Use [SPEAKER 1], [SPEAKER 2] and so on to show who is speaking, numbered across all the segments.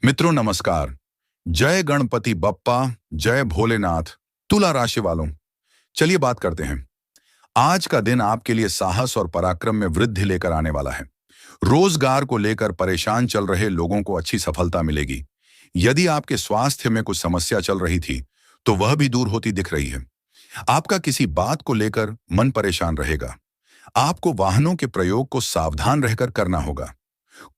[SPEAKER 1] मित्रों नमस्कार। जय गणपति बप्पा, जय भोलेनाथ। तुला राशि वालों, चलिए बात करते हैं। आज का दिन आपके लिए साहस और पराक्रम में वृद्धि लेकर आने वाला है। रोजगार को लेकर परेशान चल रहे लोगों को अच्छी सफलता मिलेगी। यदि आपके स्वास्थ्य में कुछ समस्या चल रही थी तो वह भी दूर होती दिख रही है। आपका किसी बात को लेकर मन परेशान रहेगा। आपको वाहनों के प्रयोग को सावधान रहकर करना होगा।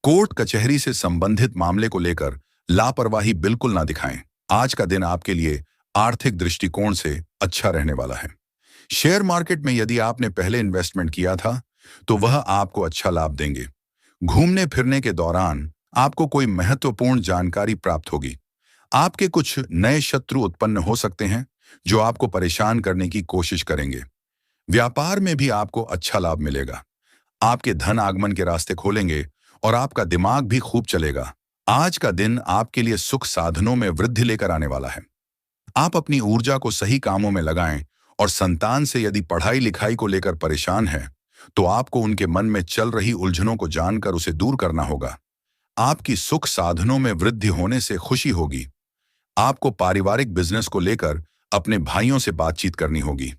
[SPEAKER 1] कोर्ट कचहरी से संबंधित मामले को लेकर लापरवाही बिल्कुल ना दिखाएं। आज का दिन आपके लिए आर्थिक दृष्टिकोण से अच्छा रहने वाला है। शेयर मार्केट में यदि आपने पहले इन्वेस्टमेंट किया था तो वह आपको अच्छा लाभ देंगे। घूमने फिरने के दौरान आपको कोई महत्वपूर्ण जानकारी प्राप्त होगी। आपके कुछ नए शत्रु उत्पन्न हो सकते हैं जो आपको परेशान करने की कोशिश करेंगे। व्यापार में भी आपको अच्छा लाभ मिलेगा। आपके धन आगमन के रास्ते खोलेंगे और आपका दिमाग भी खूब चलेगा। आज का दिन आपके लिए सुख साधनों में वृद्धि लेकर आने वाला है। आप अपनी ऊर्जा को सही कामों में लगाएं और संतान से यदि पढ़ाई लिखाई को लेकर परेशान है तो आपको उनके मन में चल रही उलझनों को जानकर उसे दूर करना होगा। आपकी सुख साधनों में वृद्धि होने से खुशी होगी। आपको पारिवारिक बिजनेस को लेकर अपने भाइयों से बातचीत करनी होगी।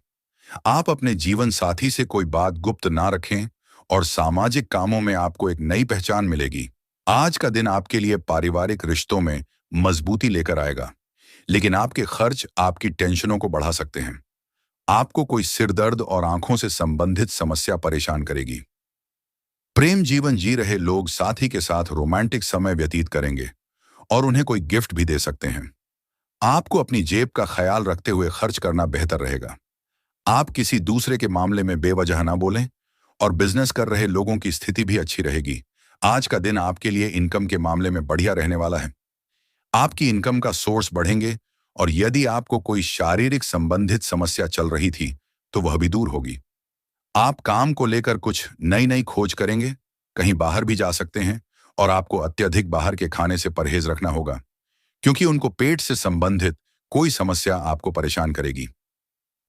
[SPEAKER 1] आप अपने जीवन साथी से कोई बात गुप्त ना रखें और सामाजिक कामों में आपको एक नई पहचान मिलेगी। आज का दिन आपके लिए पारिवारिक रिश्तों में मजबूती लेकर आएगा, लेकिन आपके खर्च आपकी टेंशनों को बढ़ा सकते हैं। आपको कोई सिरदर्द और आंखों से संबंधित समस्या परेशान करेगी। प्रेम जीवन जी रहे लोग साथी के साथ रोमांटिक समय व्यतीत करेंगे और उन्हें कोई गिफ्ट भी दे सकते हैं। आपको अपनी जेब का ख्याल रखते हुए खर्च करना बेहतर रहेगा। आप किसी दूसरे के मामले में बेवजह ना बोलें और बिजनेस कर रहे लोगों की स्थिति भी अच्छी रहेगी। आज का दिन आपके लिए इनकम के मामले में बढ़िया रहने वाला है। आपकी इनकम का सोर्स बढ़ेंगे और यदि आपको कोई शारीरिक संबंधित समस्या चल रही थी तो वह भी दूर होगी। आप काम को लेकर कुछ नई नई खोज करेंगे, कहीं बाहर भी जा सकते हैं और आपको अत्यधिक बाहर के खाने से परहेज रखना होगा क्योंकि उनको पेट से संबंधित कोई समस्या आपको परेशान करेगी।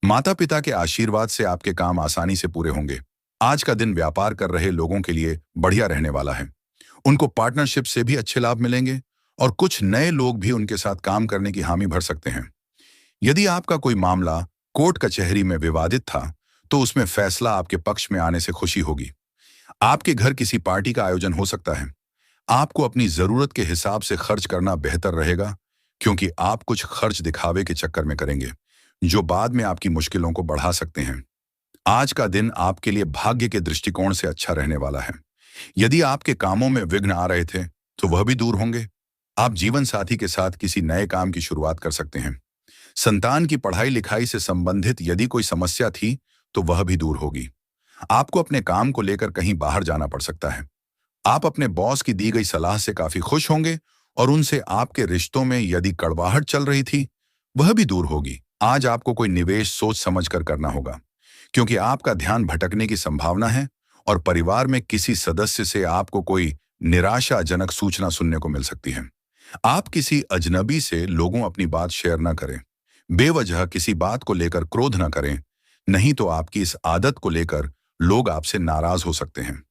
[SPEAKER 1] माता पिता के आशीर्वाद से आपके काम आसानी से पूरे होंगे। आज का दिन व्यापार कर रहे लोगों के लिए बढ़िया रहने वाला है। उनको पार्टनरशिप से भी अच्छे लाभ मिलेंगे और कुछ नए लोग भी उनके साथ काम करने की हामी भर सकते हैं। यदि आपका कोई मामला कोर्ट कचहरी में विवादित था तो उसमें फैसला आपके पक्ष में आने से खुशी होगी। आपके घर किसी पार्टी का आयोजन हो सकता है। आपको अपनी जरूरत के हिसाब से खर्च करना बेहतर रहेगा क्योंकि आप कुछ खर्च दिखावे के चक्कर में करेंगे जो बाद में आपकी मुश्किलों को बढ़ा सकते हैं। आज का दिन आपके लिए भाग्य के दृष्टिकोण से अच्छा रहने वाला है। यदि आपके कामों में विघ्न आ रहे थे तो वह भी दूर होंगे। आप जीवन साथी के साथ किसी नए काम की शुरुआत कर सकते हैं। संतान की पढ़ाई लिखाई से संबंधित यदि कोई समस्या थी तो वह भी दूर होगी। आपको अपने काम को लेकर कहीं बाहर जाना पड़ सकता है। आप अपने बॉस की दी गई सलाह से काफी खुश होंगे और उनसे आपके रिश्तों में यदि कड़वाहट चल रही थी वह भी दूर होगी। आज आपको कोई निवेश सोच समझ कर करना होगा क्योंकि आपका ध्यान भटकने की संभावना है और परिवार में किसी सदस्य से आपको कोई निराशाजनक सूचना सुनने को मिल सकती है। आप किसी अजनबी से लोगों अपनी बात शेयर न करें। बेवजह किसी बात को लेकर क्रोध न करें, नहीं तो आपकी इस आदत को लेकर लोग आपसे नाराज हो सकते हैं।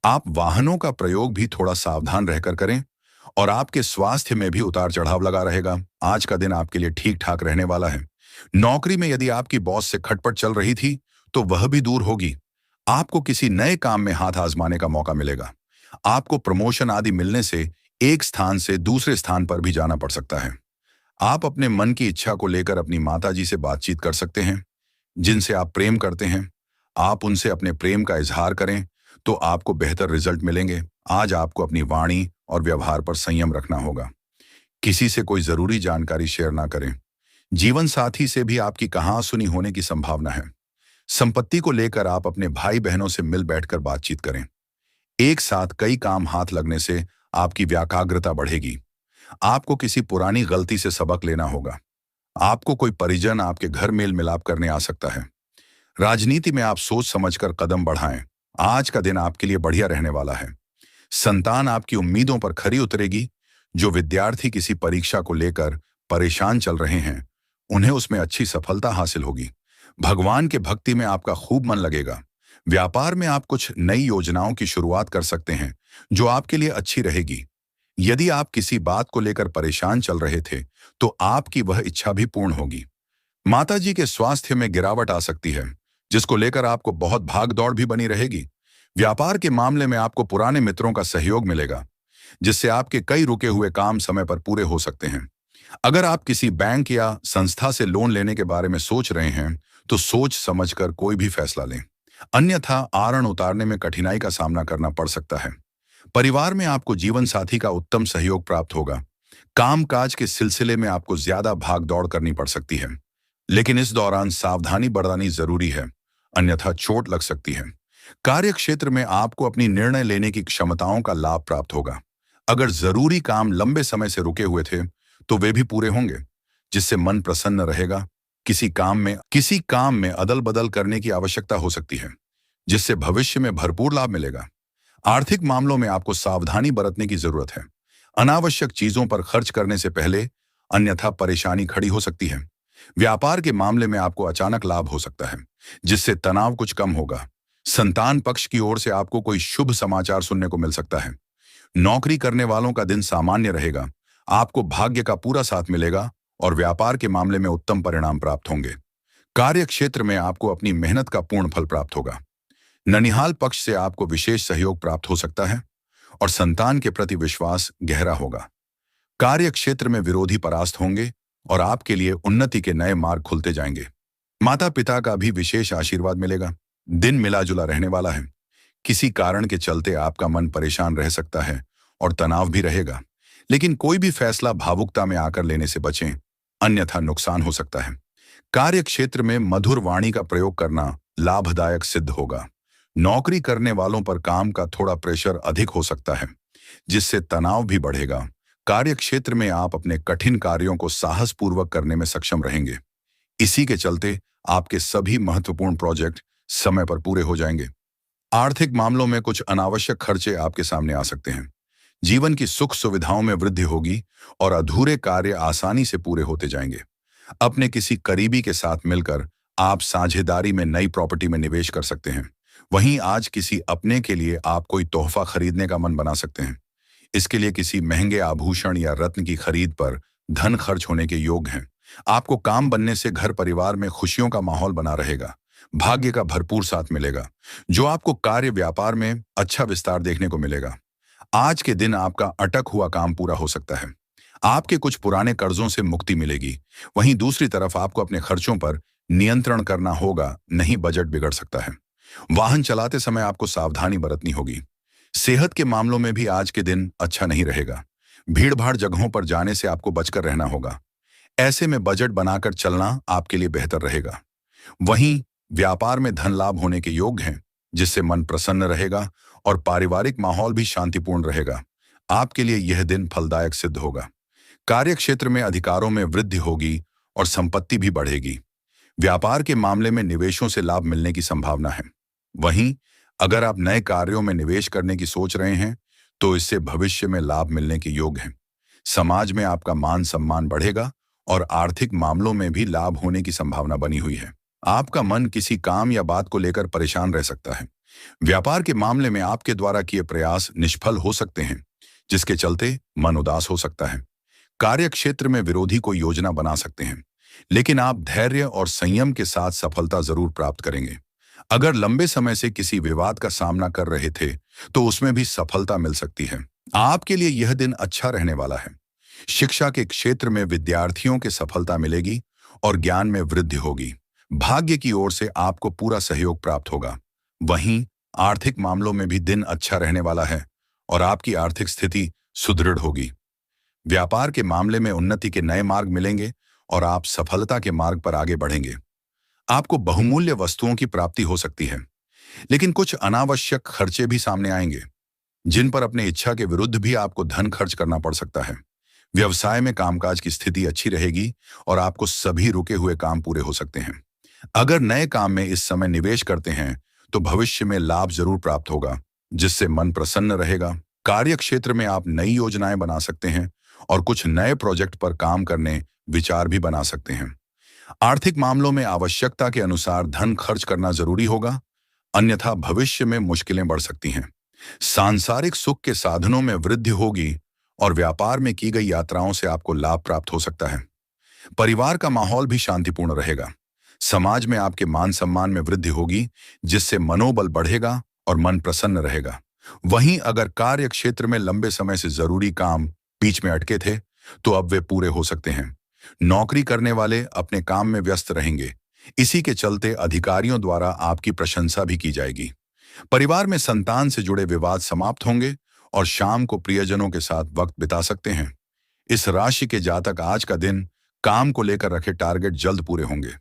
[SPEAKER 1] आप वाहनों का प्रयोग भी थोड़ा सावधान रहकर करें और आपके स्वास्थ्य में भी उतार चढ़ाव लगा रहेगा। आज का दिन आपके लिए ठीक ठाक रहने वाला है। नौकरी में यदि आपकी बॉस से खटपट चल रही थी तो वह भी दूर होगी। आपको किसी नए काम में हाथ आजमाने का मौका मिलेगा। आपको प्रमोशन आदि मिलने से एक स्थान से दूसरे स्थान पर भी जाना पड़ सकता है। आप अपने मन की इच्छा को लेकर अपनी माताजी से बातचीत कर सकते हैं जिनसे आप प्रेम करते हैं। आप उनसे अपने प्रेम का इजहार करें तो आपको बेहतर रिजल्ट मिलेंगे। आज आपको अपनी वाणी और व्यवहार पर संयम रखना होगा। किसी से कोई जरूरी जानकारी शेयर ना करें। जीवन साथी से भी आपकी कहासुनी होने की संभावना है। संपत्ति को लेकर आप अपने भाई बहनों से मिल बैठकर बातचीत करें। एक साथ कई काम हाथ लगने से आपकी व्याकाग्रता बढ़ेगी। आपको किसी पुरानी गलती से सबक लेना होगा। आपको कोई परिजन आपके घर मेल मिलाप करने आ सकता है। राजनीति में आप सोच समझकर कदम बढ़ाएं। आज का दिन आपके लिए बढ़िया रहने वाला है। संतान आपकी उम्मीदों पर खरी उतरेगी। जो विद्यार्थी किसी परीक्षा को लेकर परेशान चल रहे हैं उन्हें उसमें अच्छी सफलता हासिल होगी। भगवान के भक्ति में आपका खूब मन लगेगा। व्यापार में आप कुछ नई योजनाओं की शुरुआत कर सकते हैं जो आपके लिए अच्छी रहेगी। यदि आप किसी बात को लेकर परेशान चल रहे थे, तो आपकी वह इच्छा भी पूर्ण होगी। माताजी के स्वास्थ्य में गिरावट आ सकती है, जिसको लेकर आपको बहुत भाग दौड़ भी बनी रहेगी। व्यापार के मामले में आपको पुराने मित्रों का सहयोग मिलेगा, जिससे आपके कई रुके हुए काम समय पर पूरे हो सकते हैं। अगर आप किसी बैंक या संस्था से लोन लेने के बारे में सोच रहे हैं, तो सोच समझकर कोई भी फैसला लें। अन्यथा आरण उतारने में कठिनाई का सामना करना पड़ सकता है। परिवार में आपको जीवन साथी का उत्तम सहयोग प्राप्त होगा। कामकाज के सिलसिले में आपको ज्यादा भाग दौड़ करनी पड़ सकती है, लेकिन इस दौरान सावधानी बरतनी जरूरी है, अन्यथा चोट लग सकती है। कार्य क्षेत्र में आपको अपनी निर्णय लेने की क्षमताओं का लाभ प्राप्त होगा। अगर जरूरी काम लंबे समय से रुके हुए थे, तो वे भी पूरे होंगे, जिससे मन प्रसन्न रहेगा। किसी काम में अदल बदल करने की आवश्यकता हो सकती है, जिससे भविष्य में भरपूर लाभ मिलेगा। आर्थिक मामलों में आपको सावधानी बरतने की जरूरत है। अनावश्यक चीजों पर खर्च करने से पहले, अन्यथा परेशानी खड़ी हो सकती है। व्यापार के मामले में आपको अचानक लाभ हो सकता है, जिससे तनाव कुछ कम होगा। संतान पक्ष की ओर से आपको कोई शुभ समाचार सुनने को मिल सकता है। नौकरी करने वालों का दिन सामान्य रहेगा। आपको भाग्य का पूरा साथ मिलेगा और व्यापार के मामले में उत्तम परिणाम प्राप्त होंगे। कार्य क्षेत्र में आपको अपनी मेहनत का पूर्ण फल प्राप्त होगा। ननिहाल पक्ष से आपको विशेष सहयोग प्राप्त हो सकता है और संतान के प्रति विश्वास गहरा होगा। कार्य क्षेत्र में विरोधी परास्त होंगे और आपके लिए उन्नति के नए मार्ग खुलते जाएंगे। माता पिता का भी विशेष आशीर्वाद मिलेगा। दिन मिला जुला रहने वाला है। किसी कारण के चलते आपका मन परेशान रह सकता है और तनाव भी रहेगा, लेकिन कोई भी फैसला भावुकता में आकर लेने से बचें, अन्यथा नुकसान हो सकता है। कार्य क्षेत्र में मधुर वाणी का प्रयोग करना लाभदायक सिद्ध होगा। नौकरी करने वालों पर काम का थोड़ा प्रेशर अधिक हो सकता है, जिससे तनाव भी बढ़ेगा। कार्य क्षेत्र में आप अपने कठिन कार्यों को साहसपूर्वक करने में सक्षम रहेंगे। इसी के चलते आपके सभी महत्वपूर्ण प्रोजेक्ट समय पर पूरे हो जाएंगे। आर्थिक मामलों में कुछ अनावश्यक खर्चे आपके सामने आ सकते हैं। जीवन की सुख सुविधाओं में वृद्धि होगी और अधूरे कार्य आसानी से पूरे होते जाएंगे। अपने किसी करीबी के साथ मिलकर आप साझेदारी में नई प्रॉपर्टी में निवेश कर सकते हैं। वहीं आज किसी अपने के लिए आप कोई तोहफा खरीदने का मन बना सकते हैं। इसके लिए किसी महंगे आभूषण या रत्न की खरीद पर धन खर्च होने के योग हैं। आपको काम बनने से घर परिवार में खुशियों का माहौल बना रहेगा। भाग्य का भरपूर साथ मिलेगा, जो आपको कार्य व्यापार में अच्छा विस्तार देखने को मिलेगा। आज के दिन आपका अटक हुआ काम पूरा हो सकता है। आपके कुछ पुराने कर्जों से मुक्ति मिलेगी। वहीं दूसरी तरफ आपको अपने खर्चों पर नियंत्रण करना होगा, नहीं बजट बिगड़ सकता है। वाहन चलाते समय आपको सावधानी बरतनी होगी। सेहत के मामलों में भी आज के दिन अच्छा नहीं रहेगा। भीड़ भाड़ जगहों पर जाने से आपको बचकर रहना होगा। ऐसे में बजट बनाकर चलना आपके लिए बेहतर रहेगा। वहीं व्यापार में धन लाभ होने के योग हैं, जिससे मन प्रसन्न रहेगा और पारिवारिक माहौल भी शांतिपूर्ण रहेगा। आपके लिए यह दिन फलदायक सिद्ध होगा। कार्य क्षेत्र में अधिकारों में वृद्धि होगी और संपत्ति भी बढ़ेगी। व्यापार के मामले में निवेशों से लाभ मिलने की संभावना है। वहीं अगर आप नए कार्यों में निवेश करने की सोच रहे हैं, तो इससे भविष्य में लाभ मिलने के योग हैं। समाज में आपका मान सम्मान बढ़ेगा और आर्थिक मामलों में भी लाभ होने की संभावना बनी हुई है। आपका मन किसी काम या बात को लेकर परेशान रह सकता है। व्यापार के मामले में आपके द्वारा किए प्रयास निष्फल हो सकते हैं, जिसके चलते मन उदास हो सकता है। कार्य क्षेत्र में विरोधी को योजना बना सकते हैं, लेकिन आप धैर्य और संयम के साथ सफलता जरूर प्राप्त करेंगे। अगर लंबे समय से किसी विवाद का सामना कर रहे थे, तो उसमें भी सफलता मिल सकती है। आपके लिए यह दिन अच्छा रहने वाला है। शिक्षा के क्षेत्र में विद्यार्थियों की सफलता मिलेगी और ज्ञान में वृद्धि होगी। भाग्य की ओर से आपको पूरा सहयोग प्राप्त होगा। वहीं आर्थिक मामलों में भी दिन अच्छा रहने वाला है और आपकी आर्थिक स्थिति सुदृढ़ होगी। व्यापार के मामले में उन्नति के नए मार्ग मिलेंगे और आप सफलता के मार्ग पर आगे बढ़ेंगे। आपको बहुमूल्य वस्तुओं की प्राप्ति हो सकती है, लेकिन कुछ अनावश्यक खर्चे भी सामने आएंगे, जिन पर अपने इच्छा के विरुद्ध भी आपको धन खर्च करना पड़ सकता है। व्यवसाय में कामकाज की स्थिति अच्छी रहेगी और आपको सभी रुके हुए काम पूरे हो सकते हैं। अगर नए काम में इस समय निवेश करते हैं, तो भविष्य में लाभ जरूर प्राप्त होगा, जिससे मन प्रसन्न रहेगा। कार्य क्षेत्र में आप नई योजनाएं बना सकते हैं और कुछ नए प्रोजेक्ट पर काम करने विचार भी बना सकते हैं। आर्थिक मामलों में आवश्यकता के अनुसार धन खर्च करना जरूरी होगा, अन्यथा भविष्य में मुश्किलें बढ़ सकती हैं। सांसारिक सुख के साधनों में वृद्धि होगी और व्यापार में की गई यात्राओं से आपको लाभ प्राप्त हो सकता है। परिवार का माहौल भी शांतिपूर्ण रहेगा। समाज में आपके मान सम्मान में वृद्धि होगी, जिससे मनोबल बढ़ेगा और मन प्रसन्न रहेगा। वहीं अगर कार्य क्षेत्र में लंबे समय से जरूरी काम बीच में अटके थे, तो अब वे पूरे हो सकते हैं। नौकरी करने वाले अपने काम में व्यस्त रहेंगे। इसी के चलते अधिकारियों द्वारा आपकी प्रशंसा भी की जाएगी। परिवार में संतान से जुड़े विवाद समाप्त होंगे और शाम को प्रियजनों के साथ वक्त बिता सकते हैं। इस राशि के जातक आज का दिन काम को लेकर रखे टारगेट जल्द पूरे होंगे।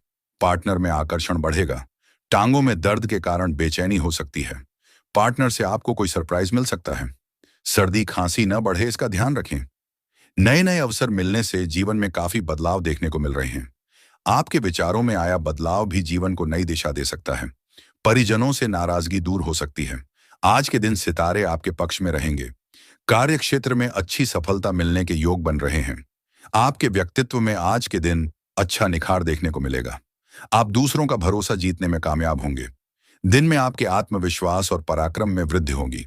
[SPEAKER 1] पार्टनर में आकर्षण बढ़ेगा। टांगों में दर्द के कारण बेचैनी हो सकती है। पार्टनर से आपको कोई सरप्राइज मिल सकता है। सर्दी खांसी न बढ़े, इसका ध्यान रखें। नए नए अवसर मिलने से जीवन में काफी बदलाव देखने को मिल रहे हैं। आपके विचारों में आया बदलाव भी जीवन को नई दिशा दे सकता है। परिजनों से नाराजगी दूर हो सकती है। आज के दिन सितारे आपके पक्ष में रहेंगे। कार्य क्षेत्र में अच्छी सफलता मिलने के योग बन रहे हैं। आपके व्यक्तित्व में आज के दिन अच्छा निखार देखने को मिलेगा। आप दूसरों का भरोसा जीतने में कामयाब होंगे। दिन में आपके आत्मविश्वास और पराक्रम में वृद्धि होगी।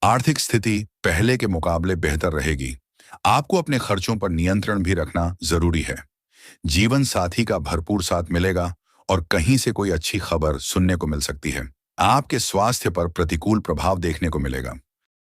[SPEAKER 1] आर्थिक स्थिति पहले के मुकाबले बेहतर रहेगी। आपको अपने खर्चों पर नियंत्रण भी रखना जरूरी है। जीवन साथी का भरपूर साथ मिलेगा और कहीं से कोई अच्छी खबर सुनने को मिल सकती है। आपके स्वास्थ्य पर प्रतिकूल प्रभाव देखने को मिलेगा।